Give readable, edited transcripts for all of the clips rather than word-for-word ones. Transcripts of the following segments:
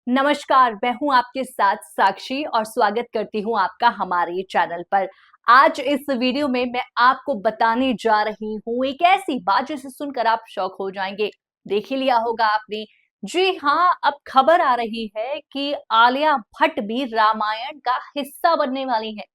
नमस्कार, मैं हूं आपके साथ साक्षी और स्वागत करती हूं आपका हमारे चैनल पर। आज इस वीडियो में मैं आपको बताने जा रही हूं एक ऐसी बात जिसे सुनकर आप शॉक हो जाएंगे। देख ही लिया होगा आपने। जी हां, अब खबर आ रही है कि आलिया भट्ट भी रामायण का हिस्सा बनने वाली है।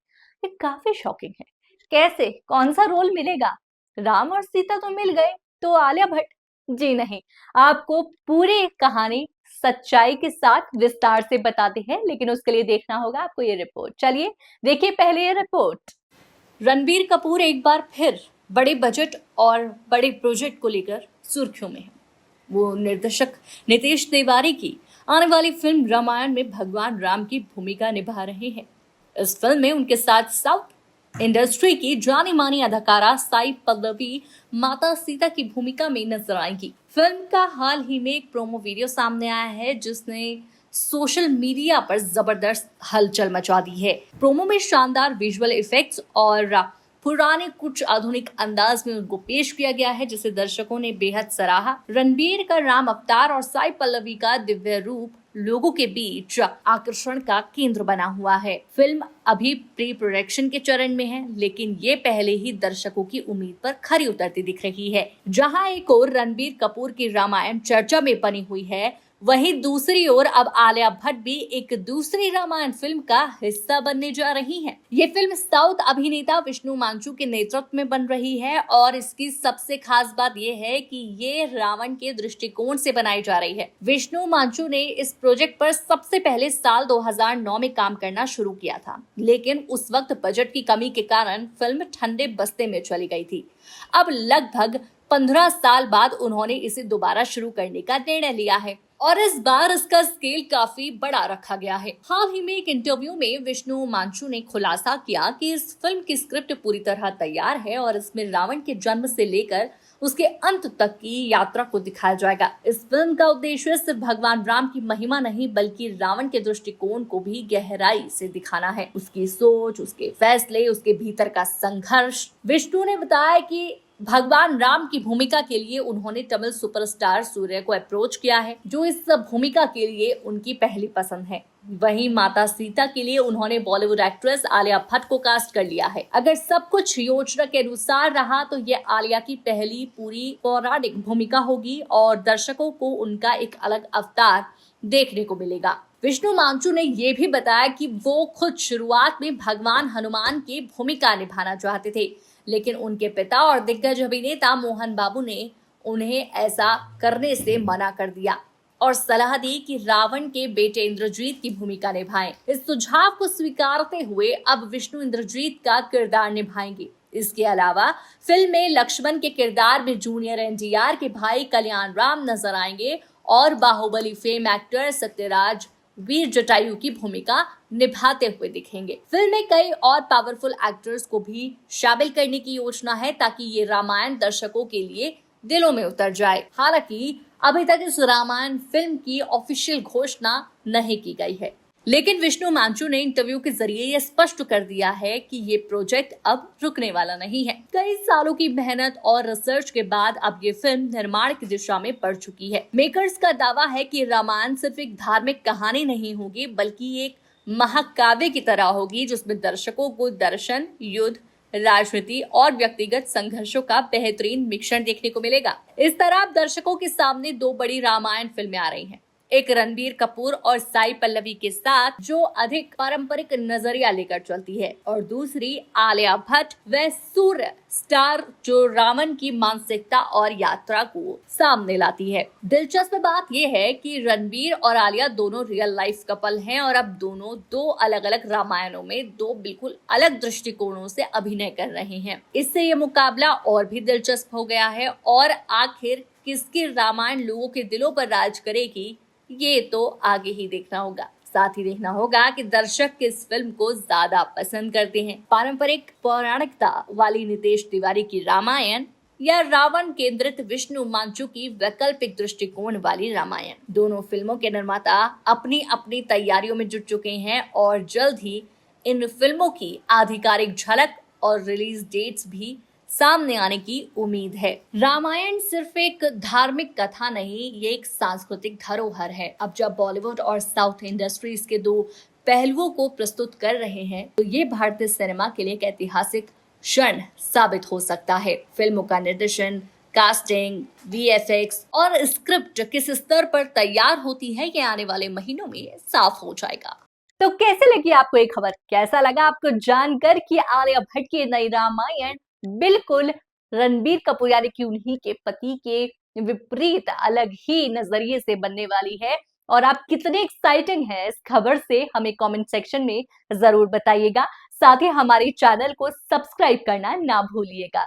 ये काफी शॉकिंग है। कैसे, कौन सा रोल मिलेगा? राम और सीता तो मिल गए, तो आलिया भट्ट? जी नहीं, आपको पूरी कहानी सच्चाई के साथ विस्तार से बताते हैं, लेकिन उसके लिए देखना होगा आपको ये रिपोर्ट। चलिए देखिए पहले ये रिपोर्ट। रणबीर कपूर एक बार फिर बड़े बजट और बड़े प्रोजेक्ट को लेकर सुर्खियों में है। वो निर्देशक नितेश तिवारी की आने वाली फिल्म रामायण में भगवान राम की भूमिका निभा रहे हैं। इस फिल्म में उनके साथ साउथ इंडस्ट्री की जानी मानी अदाकारा साई पल्लवी माता सीता की भूमिका में नजर आएंगी। फिल्म का हाल ही में एक प्रोमो वीडियो सामने आया है जिसने सोशल मीडिया पर जबरदस्त हलचल मचा दी है। प्रोमो में शानदार विजुअल इफेक्ट्स और पुराने कुछ आधुनिक अंदाज में उनको पेश किया गया है, जिसे दर्शकों ने बेहद सराहा। रणबीर का राम अवतार और साई पल्लवी का दिव्य रूप लोगों के बीच आकर्षण का केंद्र बना हुआ है। फिल्म अभी प्री प्रोडक्शन के चरण में है, लेकिन ये पहले ही दर्शकों की उम्मीद पर खरी उतरती दिख रही है। जहां एक और रणबीर कपूर की रामायण चर्चा में बनी हुई है, वहीं दूसरी ओर अब आलिया भट्ट भी एक दूसरी रामायण फिल्म का हिस्सा बनने जा रही हैं। ये फिल्म साउथ अभिनेता विष्णु मांचू के नेतृत्व में बन रही है और इसकी सबसे खास बात यह है कि ये रावण के दृष्टिकोण से बनाई जा रही है। विष्णु मांचू ने इस प्रोजेक्ट पर सबसे पहले साल 2009 में काम करना शुरू किया था, लेकिन उस वक्त बजट की कमी के कारण फिल्म ठंडे बस्ते में चली गई थी। अब लगभग 15 साल बाद उन्होंने इसे दोबारा शुरू करने का निर्णय लिया है और इस बार इसका स्केल काफी बड़ा रखा गया है। हाल ही में एक इंटरव्यू में विष्णु मांचू ने खुलासा किया कि इस फिल्म की स्क्रिप्ट पूरी तरह तैयार है और इसमें रावण के जन्म से लेकर उसके अंत तक की यात्रा को दिखाया जाएगा। इस फिल्म का उद्देश्य सिर्फ भगवान राम की महिमा नहीं, बल्कि रावण के दृष्टिकोण को भी गहराई से दिखाना है। उसकी सोच, उसके फैसले, उसके भीतर का संघर्ष। विष्णु ने बताया कि भगवान राम की भूमिका के लिए उन्होंने तमिल सुपरस्टार सूर्य को अप्रोच किया है, जो इस भूमिका के लिए उनकी पहली पसंद है। वहीं माता सीता के लिए उन्होंने बॉलीवुड एक्ट्रेस आलिया भट्ट को कास्ट कर लिया है। अगर सब कुछ योजना के अनुसार रहा तो ये आलिया की पहली पूरी पौराणिक भूमिका होगी और दर्शकों को उनका एक अलग अवतार देखने को मिलेगा। विष्णु मांचू ने यह भी बताया कि वो खुद शुरुआत में भगवान हनुमान की भूमिका निभाना चाहते थे, लेकिन उनके पिता और दिग्गज अभिनेता मोहन बाबू ने उन्हें ऐसा करने से मना कर दिया और सलाह दी कि रावण के बेटे इंद्रजीत की भूमिका निभाएं। इस सुझाव को स्वीकारते हुए अब विष्णु इंद्रजीत का किरदार निभाएंगे। इसके अलावा फिल्म में लक्ष्मण के किरदार में जूनियर एनटीआर के भाई कल्याण राम नजर आएंगे और बाहुबली फेम एक्टर सत्यराज वीर जटायु की भूमिका निभाते हुए दिखेंगे। फिल्म में कई और पावरफुल एक्टर्स को भी शामिल करने की योजना है ताकि ये रामायण दर्शकों के लिए दिलों में उतर जाए। हालांकि अभी तक इस रामायण फिल्म की ऑफिशियल घोषणा नहीं की गई है, लेकिन विष्णु मांचू ने इंटरव्यू के जरिए यह स्पष्ट कर दिया है कि ये प्रोजेक्ट अब रुकने वाला नहीं है। कई सालों की मेहनत और रिसर्च के बाद अब ये फिल्म निर्माण की दिशा में बढ़ चुकी है। मेकर्स का दावा है कि रामायण सिर्फ एक धार्मिक कहानी नहीं होगी, बल्कि एक महाकाव्य की तरह होगी, जिसमें दर्शकों को दर्शन, युद्ध, राजनीति और व्यक्तिगत संघर्षों का बेहतरीन मिश्रण देखने को मिलेगा। इस तरह अब दर्शकों के सामने दो बड़ी रामायण फिल्में आ रही हैं। एक रणबीर कपूर और साई पल्लवी के साथ, जो अधिक पारंपरिक नजरिया लेकर चलती है, और दूसरी आलिया भट्ट व सूर्य स्टार, जो रावण की मानसिकता और यात्रा को सामने लाती है। दिलचस्प बात यह है कि रणबीर और आलिया दोनों रियल लाइफ कपल हैं और अब दोनों दो अलग अलग रामायणों में दो बिल्कुल अलग दृष्टिकोणों से अभिनय कर रहे हैं। इससे ये मुकाबला और भी दिलचस्प हो गया है और आखिर किसकी रामायण लोगों के दिलों पर राज करेगी, ये तो आगे ही देखना होगा। साथ ही देखना होगा कि दर्शक किस फिल्म को ज्यादा पसंद करते हैं, पारंपरिक पौराणिकता वाली नितेश तिवारी की रामायण या रावण केंद्रित विष्णु मांचू की वैकल्पिक दृष्टिकोण वाली रामायण। दोनों फिल्मों के निर्माता अपनी अपनी तैयारियों में जुट चुके हैं और जल्द ही इन फिल्मों की आधिकारिक झलक और रिलीज डेट्स भी सामने आने की उम्मीद है। रामायण सिर्फ एक धार्मिक कथा नहीं, ये एक सांस्कृतिक धरोहर है। अब जब बॉलीवुड और साउथ इंडस्ट्रीज के दो पहलुओं को प्रस्तुत कर रहे हैं, तो ये भारतीय सिनेमा के लिए एक ऐतिहासिक क्षण साबित हो सकता है। फिल्मों का निर्देशन, कास्टिंग, वीएफएक्स और स्क्रिप्ट किस स्तर पर तैयार होती है, ये आने वाले महीनों में साफ हो जाएगा। तो कैसे लगी आपको ये खबर? कैसा लगा आपको जानकर कि आलिया भट्ट की नई रामायण बिल्कुल रणबीर कपूर यानी कि उन्हीं के पति के विपरीत अलग ही नजरिए से बनने वाली है? और आप कितने एक्साइटिंग हैं इस खबर से, हमें कमेंट सेक्शन में जरूर बताइएगा। साथ ही हमारे चैनल को सब्सक्राइब करना ना भूलिएगा।